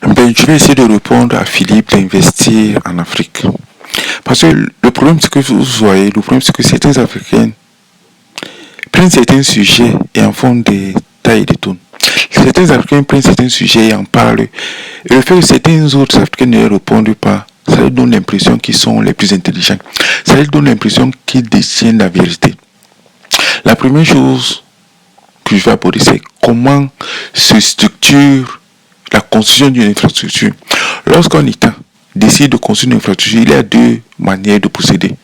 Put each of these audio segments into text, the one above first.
Je vais essayer de répondre à Philippe d'investir en Afrique. Parce que le problème, c'est que vous voyez, le problème, c'est que certains Africains prennent certains sujets et en font des tailles et des tonnes. Certains Africains prennent certains sujets et en parlent. Et le fait que certains autres Africains ne répondent pas, ça leur donne l'impression qu'ils sont les plus intelligents. Ça leur donne l'impression qu'ils détiennent la vérité. La première chose que je vais aborder, c'est comment se structure la construction d'une infrastructure. Lorsqu'un État décide de construire une infrastructure, il y a deux manières de procéder.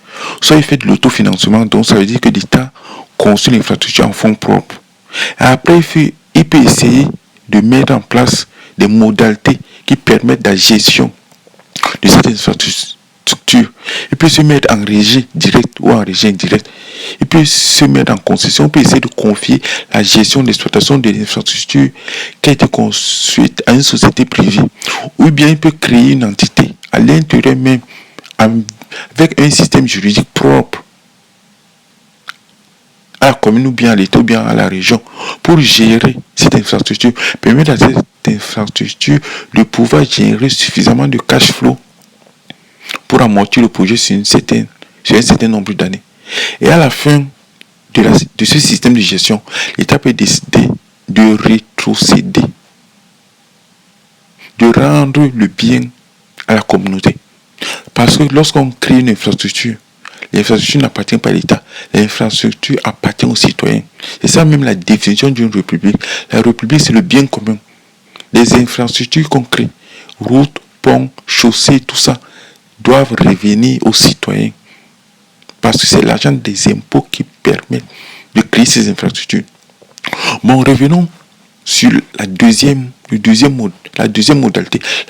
Soit il fait de l'autofinancement, donc ça veut dire que l'État construit l'infrastructure en fonds propres. Et après, il peut essayer de mettre en place des modalités qui permettent la gestion de cette infrastructure. Il peut se mettre en régie directe ou en régie indirecte. Il peut se mettre en concession. Il peut essayer de confier la gestion d'exploitation de l'infrastructure qui a été construite à une société privée. Ou bien il peut créer une entité à l'intérieur même avec un système juridique propre à la commune ou bien à l'État ou bien à la région pour gérer cette infrastructure. Permettre à cette infrastructure de pouvoir générer suffisamment de cash flow pour amortir le projet sur un certain nombre d'années. Et à la fin de ce système de gestion, l'État peut décider de rétrocéder, de rendre le bien à la communauté. Parce que lorsqu'on crée une infrastructure, l'infrastructure n'appartient pas à l'État, l'infrastructure appartient aux citoyens. C'est ça même la définition d'une république. La république, c'est le bien commun. Les infrastructures qu'on crée, routes, ponts, chaussées, tout ça, doivent revenir aux citoyens. Parce que c'est l'argent des impôts qui permet de créer ces infrastructures. Bon, revenons sur la deuxième modalité. La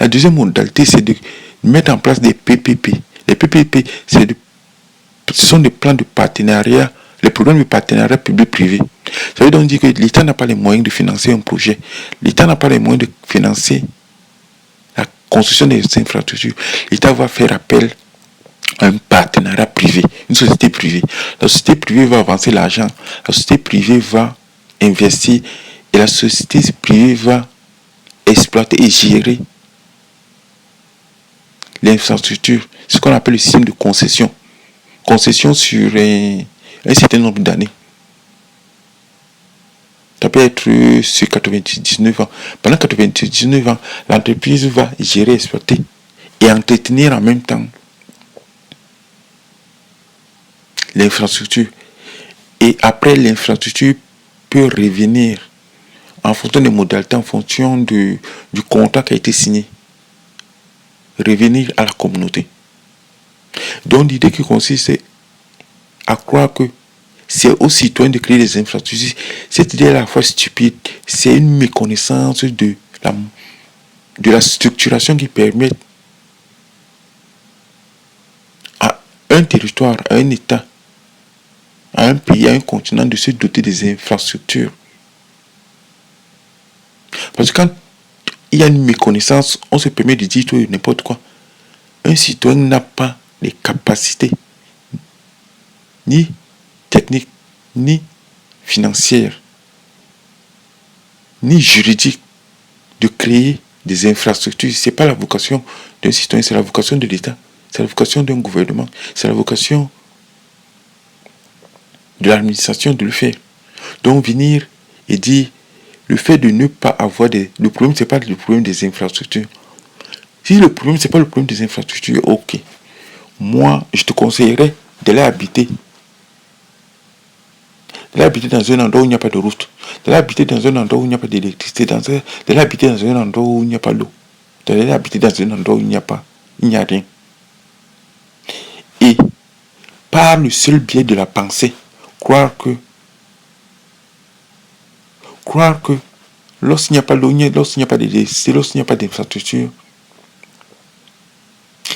deuxième modalité, c'est de mettre en place des PPP. Les PPP, ce sont des plans de partenariat, les programmes de partenariat public-privé. Ça veut donc dire que l'État n'a pas les moyens de financer un projet. L'État n'a pas les moyens de financer la construction des infrastructures. L'État va faire appel à un partenariat privé, une société privée. La société privée va avancer l'argent, la société privée va investir et la société privée va exploiter et gérer l'infrastructure. Ce qu'on appelle le système de concession. Concession sur un certain nombre d'années. Ça peut être sur 99 ans. Pendant 99 ans, l'entreprise va gérer, exploiter et entretenir en même temps l'infrastructure. Et après, l'infrastructure peut revenir en fonction des modalités, en fonction du contrat qui a été signé. Revenir à la communauté. Donc l'idée qui consiste à croire que c'est aux citoyens de créer des infrastructures. Cette idée est à la fois stupide, c'est une méconnaissance de la structuration qui permet à un territoire, à un État, à un pays, à un continent de se doter des infrastructures. Parce que quand il y a une méconnaissance, on se permet de dire tout et n'importe quoi. Un citoyen n'a pas les capacités, ni techniques, ni financières, ni juridiques, de créer des infrastructures. Ce n'est pas la vocation d'un citoyen, c'est la vocation de l'État, c'est la vocation d'un gouvernement, c'est la vocation de l'administration de le faire. Donc venir et dire le fait de ne pas avoir le problème, ce n'est pas le problème des infrastructures. Si le problème, ce n'est pas le problème des infrastructures, ok. Moi, je te conseillerais d'aller habiter. D'aller habiter dans un endroit où il n'y a pas de route. D'aller habiter dans un endroit où il n'y a pas d'électricité. D'aller habiter dans un endroit où il n'y a pas d'eau. D'aller habiter dans un endroit où il n'y a rien. Et par le seul biais de la pensée, croire que lorsqu'il n'y a pas d'eau, lorsqu'il n'y a pas d'électricité, lorsqu'il n'y a pas d'infrastructure,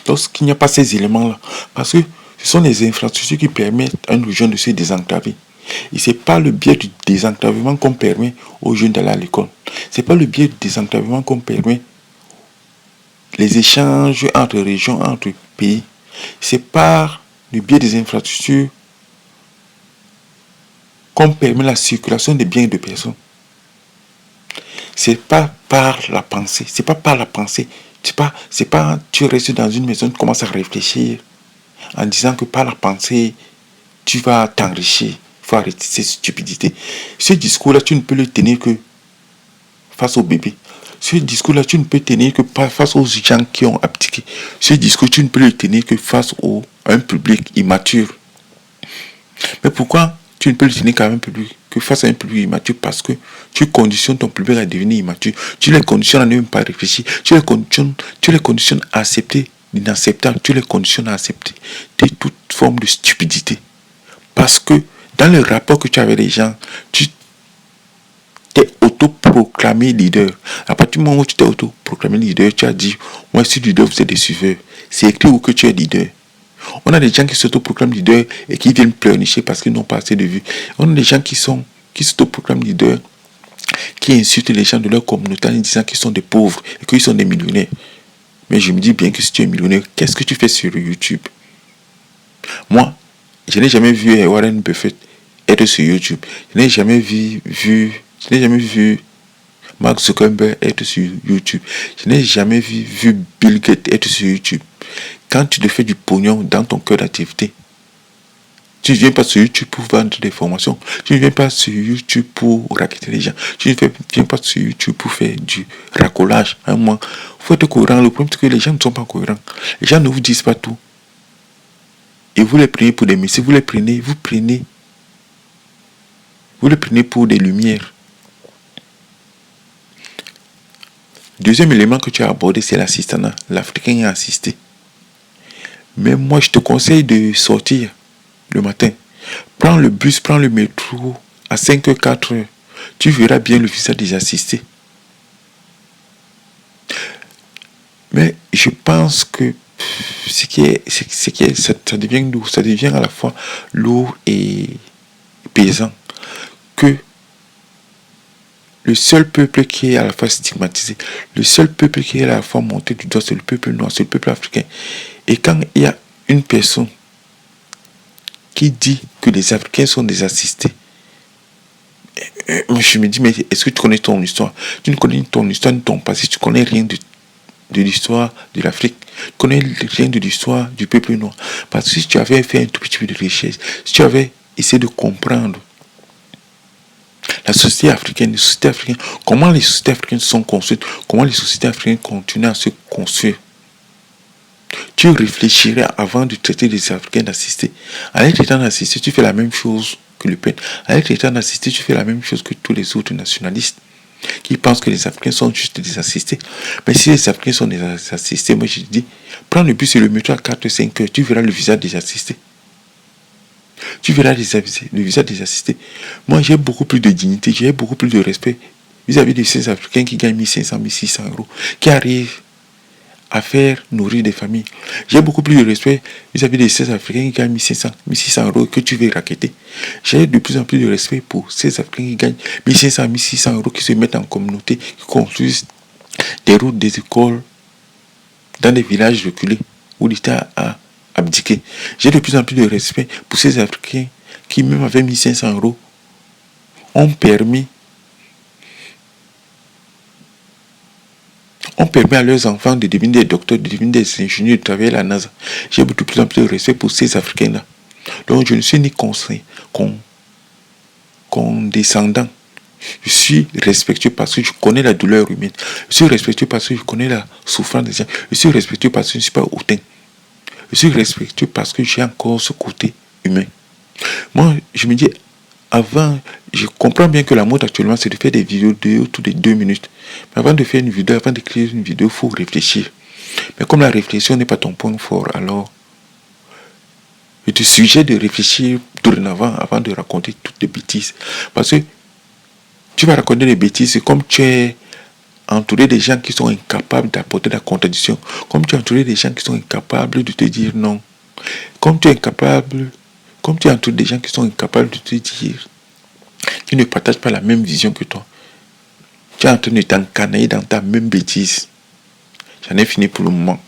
lorsqu'il n'y a pas ces éléments-là, parce que ce sont les infrastructures qui permettent à une région de se désenclaver. Et ce n'est pas le biais du désenclavement qu'on permet aux jeunes d'aller à l'école. Ce n'est pas le biais du désenclavement qu'on permet les échanges entre régions, entre pays. C'est par le biais des infrastructures qu'on permet la circulation des biens et de personnes. C'est pas par la pensée. C'est pas par la pensée. C'est pas, tu restes dans une maison, tu commences à réfléchir en disant que par la pensée, tu vas t'enrichir. Il faut arrêter cette stupidité. Ce discours-là, tu ne peux le tenir que face aux bébés. Ce discours-là, tu ne peux tenir que face aux gens qui ont abdiqué. Ce discours, tu ne peux le tenir que face à un public immature. Mais pourquoi tu ne peux le tenir qu'à un public, que face à un public immature? Parce que tu conditionnes ton public à devenir immature. Tu les conditionnes à ne même pas réfléchir. Tu les conditionnes à accepter l'inacceptable. Tu les conditionnes à accepter toute forme de stupidité. Parce que dans le rapport que tu as avec les gens, tu t'es autoproclamé leader. À partir du moment où tu t'es autoproclamé leader, tu as dit, moi je suis leader, vous êtes des suiveurs. C'est écrit où que tu es leader. On a des gens qui s'autoproclament leader et qui viennent pleurnicher parce qu'ils n'ont pas assez de vues. On a des gens qui s'autoproclament leader, qui insultent les gens de leur communauté en disant qu'ils sont des pauvres et qu'ils sont des millionnaires. Mais je me dis bien que si tu es millionnaire, qu'est-ce que tu fais sur YouTube? Moi, je n'ai jamais vu Warren Buffett être sur YouTube. Je n'ai jamais vu Mark Zuckerberg être sur YouTube. Je n'ai jamais vu Bill Gates être sur YouTube. Quand tu te fais du pognon dans ton cœur d'activité, tu ne viens pas sur YouTube pour vendre des formations. Tu ne viens pas sur YouTube pour raqueter les gens. Tu ne viens pas sur YouTube pour faire du racolage. Il faut être cohérent. Le problème, c'est que les gens ne sont pas cohérents. Les gens ne vous disent pas tout. Et vous les prenez pour des messieurs. Vous les prenez pour des lumières. Deuxième élément que tu as abordé, c'est l'assistanat. L'Africain a assisté. Mais moi, je te conseille de sortir le matin. Prends le bus, prends le métro à 5h, 4h. Tu verras bien le visage des assistés. Mais je pense que ça devient lourd. Ça devient à la fois lourd et pesant. Que le seul peuple qui est à la fois stigmatisé, le seul peuple qui est à la fois monté du doigt, c'est le peuple noir, c'est le peuple africain. Et quand il y a une personne qui dit que les Africains sont des assistés, je me dis, mais est-ce que tu connais ton histoire? Tu ne connais ton histoire ni ton passé, tu connais rien de l'histoire de l'Afrique. Tu connais rien de l'histoire du peuple noir. Parce que si tu avais fait un tout petit peu de recherche, si tu avais essayé de comprendre la société africaine, comment les sociétés africaines sont construites, comment les sociétés africaines continuent à se construire, tu réfléchirais avant de traiter les Africains d'assister. Avec traitant d'assister, tu fais la même chose que Le Pen. Avec traitant d'assister, tu fais la même chose que tous les autres nationalistes qui pensent que les Africains sont juste des assistés. Mais si les Africains sont des assistés, moi je dis, prends le bus et le métro à 4-5 heures, tu verras le visage des assistés. Tu verras le visage des assistés. Moi j'ai beaucoup plus de dignité, j'ai beaucoup plus de respect vis-à-vis de ces Africains qui gagnent 1500, 1600 euros, qui arrivent à faire nourrir des familles. J'ai beaucoup plus de respect vis-à-vis de ces Africains qui gagnent 1500, 1600 euros que tu veux raqueter. J'ai de plus en plus de respect pour ces Africains qui gagnent 1500, 1600 euros, qui se mettent en communauté, qui construisent des routes, des écoles dans des villages reculés où l'État a abdiqué. J'ai de plus en plus de respect pour ces Africains qui, même avec 1500 euros, ont permis à leurs enfants de devenir des docteurs, de devenir des ingénieurs, de travailler à la NASA. J'ai de plus en plus de respect pour ces Africains-là. Donc je ne suis ni condescendant. Je suis respectueux parce que je connais la douleur humaine. Je suis respectueux parce que je connais la souffrance des gens. Je suis respectueux parce que je ne suis pas hautain. Je suis respectueux parce que j'ai encore ce côté humain. Moi, je me dis, avant, je comprends bien que la mode actuellement, c'est de faire des vidéos autour de 2 minutes. Mais avant de faire une vidéo, avant d'écrire une vidéo, il faut réfléchir. Mais comme la réflexion n'est pas ton point fort, alors je te suggère de réfléchir dorénavant avant de raconter toutes les bêtises. Parce que tu vas raconter des bêtises comme tu es entouré des gens qui sont incapables d'apporter la contradiction. Comme tu es entouré des gens qui sont incapables de te dire non. Comme tu es entouré des gens qui sont incapables de te dire qui ne partagent pas la même vision que toi. Tu es en train de t'encanailler dans ta même bêtise. J'en ai fini pour le moment.